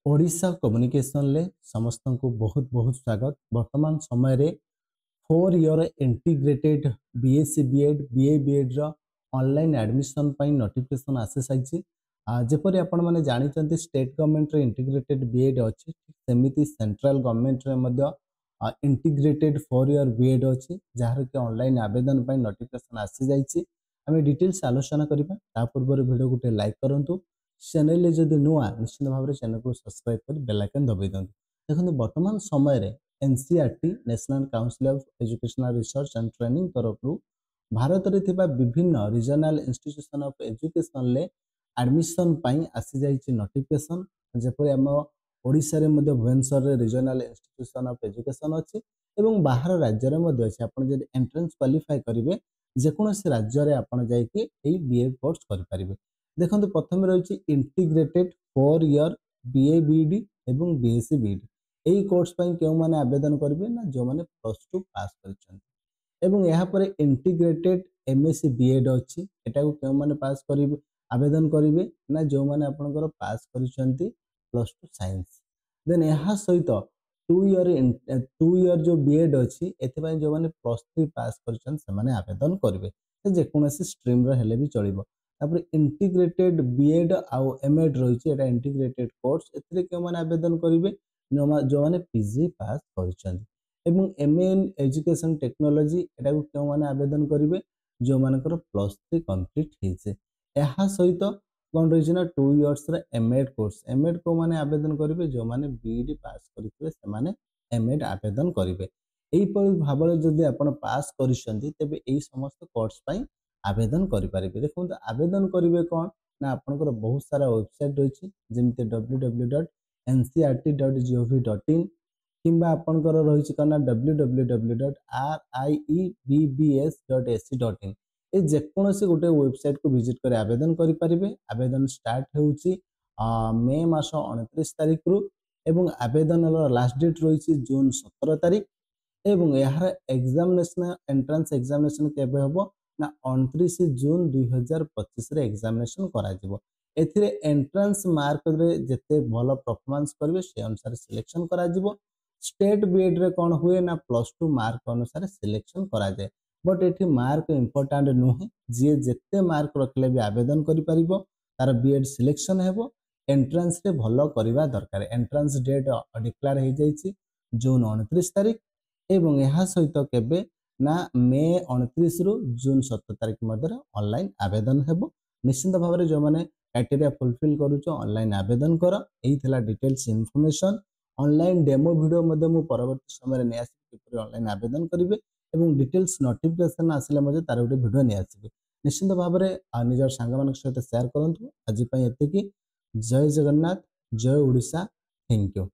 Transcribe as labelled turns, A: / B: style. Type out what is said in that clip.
A: Odisha communication ले समस्त को बहुत बहुत स्वागत। वर्तमान समय रे 4 year integrated BSc BEd BA BEd रो ऑनलाइन एडमिशन पई नोटिफिकेशन आसे साइछि। जेपरि आपण माने जानि चंती स्टेट गवर्नमेंट रे इंटीग्रेटेड बीएड अछि, सेमिति सेंट्रल गवर्नमेंट रे मध्य इंटीग्रेटेड 4 ईयर बीएड अछि, जहार के ऑनलाइन आवेदन पई नोटिफिकेशन आसे जाइछि। हमें डिटेल्स आलोचना करिबा। ता पूर्व वीडियो गुटे लाइक करंतु। चैनल ले जदि नुआ निश्चित भाव में चैनल को सब्सक्राइब कर बेल आइकन दबाई दियंतु। देखो वर्तमान समय रे NCERT national council of educational research and training तरफ भारत रे थिबा विभिन्न रीजनल इंस्टीट्यूशन ऑफ एजुकेशन ले एडमिशन पाई आसी जाइछि नोटिफिकेशन। जेपरि हम ओडिसा रे मध्य भुवनेश्वर रे रीजनल इंस्टीट्यूशन ऑफ एजुकेशन अछि एवं बाहर राज्य रे मध्य अछि। आपण जदि एंट्रेंस क्वालिफाई करिवे जेकोनोसी राज्य रे आपण जाई कि एई बीए कोर्स करि परिबे। देखो प्रथम रही इंटीग्रेटेड 4 ईयर बीए बीडी एवं बीएससी बीडी यही कोर्स क्यों माने आवेदन करेंगे ना जो माने +2 पास कर इंटीग्रेटेड एमएससी बीएड अच्छी एटा को क्यों माने पास करेंगे आवेदन करेंगे ना जो माने आपनकर पास करिसेंती +2 साइंस। देन यह सहित 2 ईयर जो बीएड अच्छी एथि जो माने +3 पास करिसेंती से माने आवेदन करेंगे जेकोसी स्ट्रीम रो हेले भी चलिबो। तापर इंटीग्रेटेड बीएड आउ एमएड रही है इंटीग्रेटेड कोर्स एथिरे क्यों माने आवेदन करेंगे जो माने पीजी पास करिसेंती। एवं एमए इन एजुकेशन टेक्नोलॉजी एटा को क्यों माने आवेदन करेंगे जो मानकर +3 कंप्लीट हेचे। यह सहित कौन रही ना 2 इयर्स रे एमएड कोर्स एमएड को माने आवेदन करेंगे जो माने बीडी पास करथिबे से माने एमएड आवेदन करेंगे। एही परि भाबरे जदि आपण पास करिसेंती तेबे एही समस्त कोर्स पई आवेदन करेंगे। देखो आवेदन करेंगे कौन ना आपनकर बहुत सारा वेबसाइट रही जमी www.ncrt.gov.in किंबा आपनकर रही कना www.riebs.ac.in ए जेकोसी गोटे वेबसाइट को विजिट कर आवेदन करेंगे। आवेदन स्टार्ट होउची मे मास 29 तारिख रु एवं आवेदन लास्ट डेट रही जून 17 तारिख एवं यार एग्जामिनेशन एंट्रेंस एग्जामिनेशन केबे हबो ना 29 जून 2025 रे एग्जामिनेशन करा जिवो। एथिरे एंट्रेंस मार्क रे जते भलो परफॉर्मेंस करबे से अनुसार सिलेक्शन करा जिवो। स्टेट बीएड रे कोन हुए ना +2 मार्क अनुसार सिलेक्शन करा जाय। बट एठी मार्क इंपोर्टेंट नुहे, जे जते मार्क रखले भी आवेदन करि परिबो तार बीएड सिलेक्शन हेबो। एंट्रेंस रे भलो करिवा दरकार। एंट्रेंस डेट डिक्लेयर हे जायछि जून 29 तारिख एवं यह सहित केबे ना मे 29 रु जून 17 तारिख मध्य ऑनलाइन आवेदन हेबो। निश्चित भाव में जो मैंने क्राइटेरिया फुलफिल करूछ ऑनलाइन आवेदन कर। यही थिला details information. Online demo video मध्य मु परवर्ती समय ने आसी ऑनलाइन आवेदन करेंगे एवं डिटेल्स नोटिफिकेशन आसिले मध्य तार गोटे वीडियो नहीं आसीबे। निश्चित भाव में निजर सांग मान सहित शेयर करंतु। आज पई एतिकी। जय जगन्नाथ, जय ओडिशा। Thank you.